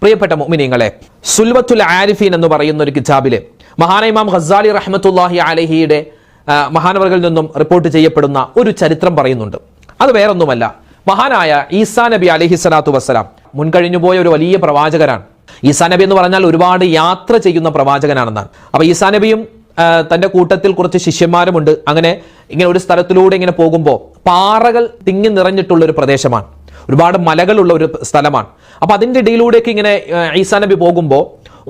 പ്രിയപ്പെട്ട മുഅ്മിനീങ്ങളെ, സുൽവത്തുൽ ആരിഫീൻ എന്ന് പറയുന്ന ഒരു കിതാബിലെ മഹാനായ ഇമാം ഖസാലി റഹ്മത്തുള്ളാഹി അലൈഹിയുടെ മഹാനവറുകളിൽ നിന്നും റിപ്പോർട്ട് ചെയ്യപ്പെടുന്ന ഒരു ചരിത്രം പറയുന്നുണ്ട്. അത് വേറൊന്നുമല്ല, മഹാനായ ഈസാ നബി അലൈഹി സ്വലാത്തു വസ്സലാം മുൻകഴിഞ്ഞുപോയ ഒരു വലിയ പ്രവാചകനാണ്. ഈസാ നബി എന്ന് പറഞ്ഞാൽ ഒരുപാട് യാത്ര ചെയ്യുന്ന പ്രവാചകനാണെന്നാണ്. അപ്പൊ ഈസാ നബിയും തന്റെ കൂട്ടത്തിൽ കുറച്ച് ശിഷ്യന്മാരുമുണ്ട്. അങ്ങനെ ഇങ്ങനെ ഒരു സ്ഥലത്തിലൂടെ ഇങ്ങനെ പോകുമ്പോൾ പാറകൾ തിങ്ങി നിറഞ്ഞിട്ടുള്ള ഒരു പ്രദേശമാണ്, ഒരുപാട് മലകളുള്ള ഒരു സ്ഥലമാണ്. അപ്പൊ അതിന്റെ ഇടയിലൂടെയൊക്കെ ഇങ്ങനെ ഈസാ നബി പോകുമ്പോൾ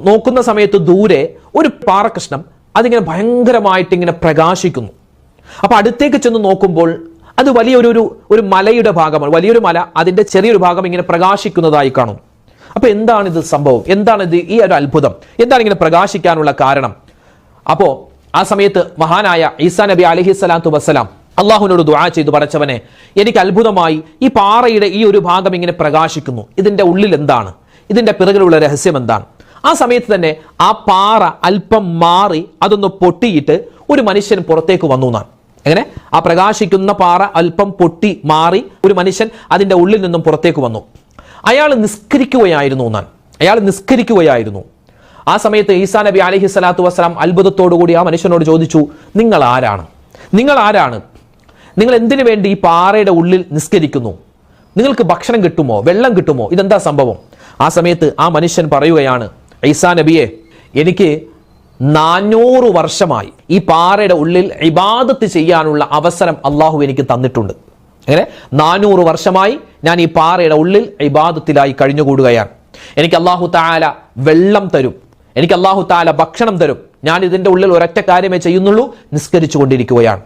നോക്കുന്ന സമയത്ത് ദൂരെ ഒരു പാറകഷ്ണം അതിങ്ങനെ ഭയങ്കരമായിട്ട് ഇങ്ങനെ പ്രകാശിക്കുന്നു. അപ്പൊ അടുത്തേക്ക് ചെന്ന് നോക്കുമ്പോൾ അത് വലിയൊരു മലയുടെ ഭാഗമാണ്, വലിയൊരു മല, അതിന്റെ ചെറിയൊരു ഭാഗം ഇങ്ങനെ പ്രകാശിക്കുന്നതായി കാണും. അപ്പൊ എന്താണ് ഇത് സംഭവം, എന്താണിത്, ഈ ഒരു അത്ഭുതം, എന്താണ് ഇങ്ങനെ പ്രകാശിക്കാനുള്ള കാരണം? അപ്പോ ആ സമയത്ത് മഹാനായ ഈസാ നബി അലൈഹി സ്വലാത്തു വസ്സലാം അള്ളാഹുവിനോട് ദുആ ചെയ്തു, പടച്ചവനെ, എനിക്ക് അത്ഭുതമായി ഈ പാറയുടെ ഈ ഒരു ഭാഗം ഇങ്ങനെ പ്രകാശിക്കുന്നു, ഇതിന്റെ ഉള്ളിൽ എന്താണ്, ഇതിന്റെ പിറകിലുള്ള രഹസ്യം എന്താണ്? ആ സമയത്ത് തന്നെ ആ പാറ അല്പം മാറി അതൊന്ന് പൊട്ടിയിട്ട് ഒരു മനുഷ്യൻ പുറത്തേക്ക് വന്നു എന്നാണ്. എങ്ങനെ? ആ പ്രകാശിക്കുന്ന പാറ അല്പം പൊട്ടി മാറി ഒരു മനുഷ്യൻ അതിന്റെ ഉള്ളിൽ നിന്നും പുറത്തേക്ക് വന്നു. അയാൾ നിസ്കരിക്കുകയായിരുന്നു എന്നാണ്, അയാൾ നിസ്കരിക്കുകയായിരുന്നു. ആ സമയത്ത് ഈസാ നബി അലൈഹി സ്വലാത്തു വസ്സലാം അത്ഭുതത്തോടുകൂടി ആ മനുഷ്യനോട് ചോദിച്ചു, നിങ്ങൾ ആരാണ്, നിങ്ങൾ ആരാണ്, നിങ്ങൾ എന്തിനു വേണ്ടി ഈ പാറയുടെ ഉള്ളിൽ നിസ്കരിക്കുന്നു, നിങ്ങൾക്ക് ഭക്ഷണം കിട്ടുമോ, വെള്ളം കിട്ടുമോ, ഇതെന്താ സംഭവം? ആ സമയത്ത് ആ മനുഷ്യൻ പറയുകയാണ്, ഈസാ നബിയെ, എനിക്ക് 400 വർഷമായി ഈ പാറയുടെ ഉള്ളിൽ ഇബാദത്ത് ചെയ്യാനുള്ള അവസരം അള്ളാഹു എനിക്ക് തന്നിട്ടുണ്ട്. അങ്ങനെ 400 വർഷമായി ഞാൻ ഈ പാറയുടെ ഉള്ളിൽ ഇബാദത്തിലായി കഴിഞ്ഞുകൂടുകയാണ്. എനിക്ക് അള്ളാഹു തആല വെള്ളം തരും, എനിക്ക് അള്ളാഹു തആല ഭക്ഷണം തരും. ഞാൻ ഇതിന്റെ ഉള്ളിൽ ഒരൊറ്റ കാര്യമേ ചെയ്യുന്നുള്ളൂ, നിസ്കരിച്ചു കൊണ്ടിരിക്കുകയാണ്.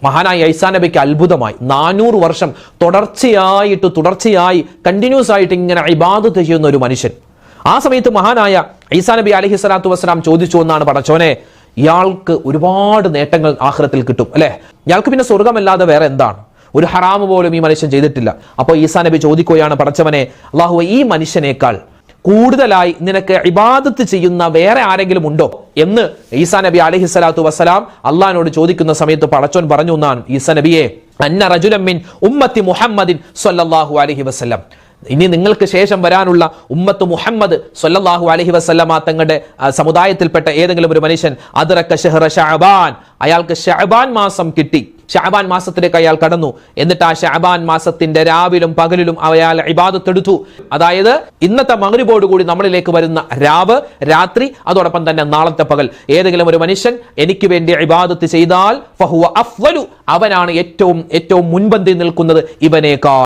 മഹാനായ ഈസാ നബിക്ക് അത്ഭുതമായി. 400 വർഷം തുടർച്ചയായി കണ്ടിന്യൂസ് ആയിട്ട് ഇങ്ങനെ ഇബാദത്ത് ചെയ്യുന്ന ഒരു മനുഷ്യൻ. ആ സമയത്ത് മഹാനായ ഈസാ നബി അലൈഹി സ്വലാത്തു വസ്സലാം ചോദിച്ചു എന്നാണ്, പടച്ചോനെ, ഇയാൾക്ക് ഒരുപാട് നേട്ടങ്ങൾ ആഖിറത്തിൽ കിട്ടും അല്ലെ, ഇയാൾക്ക് പിന്നെ സ്വർഗമല്ലാതെ വേറെ എന്താണ്, ഒരു ഹറാമ് പോലും ഈ മനുഷ്യൻ ചെയ്തിട്ടില്ല. അപ്പോൾ ഈസാ നബി ചോദിക്കുകയാണ്, പടച്ചവനെ, അല്ലാഹു, ഈ മനുഷ്യനേക്കാൾ കൂടുതലായി നിനക്ക് ഇബാദത്ത് ചെയ്യുന്ന വേറെ ആരെങ്കിലും ഉണ്ടോ എന്ന് ഈസാ നബി അലൈഹി സ്വലാത്തു വസ്സലാം അള്ളാഹിനോട് ചോദിക്കുന്ന സമയത്ത് പടച്ചോൻ പറഞ്ഞു എന്നാണ്, ഈസാ നബിയെ, അന്ന റജുലൻ മിൻ ഉമ്മത്തി മുഹമ്മദിൻ സ്വല്ലല്ലാഹു അലൈഹി വസല്ലം, ഇനി നിങ്ങൾക്ക് ശേഷം വരാനുള്ള ഉമ്മത്ത് മുഹമ്മദ് സ്വല്ലല്ലാഹു അലൈഹി വസല്ലമ തങ്ങളുടെ സമുദായത്തിൽപ്പെട്ട ഏതെങ്കിലും ഒരു മനുഷ്യൻ അദ്റക ശഹ്റ ശഅബാൻ, അയാൾക്ക് ശഅബാൻ മാസം കിട്ടി, ശഅബാൻ മാസത്തിലേക്ക് അയാൾ കടന്നു. എന്നിട്ട് ആ ശഅബാൻ മാസത്തിന്റെ രാവിലും പകലിലും അയാൾ ഇബാദത്ത് എടുത്തു. അതായത് ഇന്നത്തെ മഗ്രിബോടുകൂടി നമ്മളിലേക്ക് വരുന്ന രാവ്, രാത്രി, അതോടൊപ്പം തന്നെ നാളത്തെ പകൽ, ഏതെങ്കിലും ഒരു മനുഷ്യൻ എനിക്ക് വേണ്ടി ഇബാദത്ത് ചെയ്താൽ ഫഹുവ അഫ്ളു, അവനാണ് ഏറ്റവും മുൻപന്തിയിൽ നിൽക്കുന്നത് ഇവനേക്കാൾ.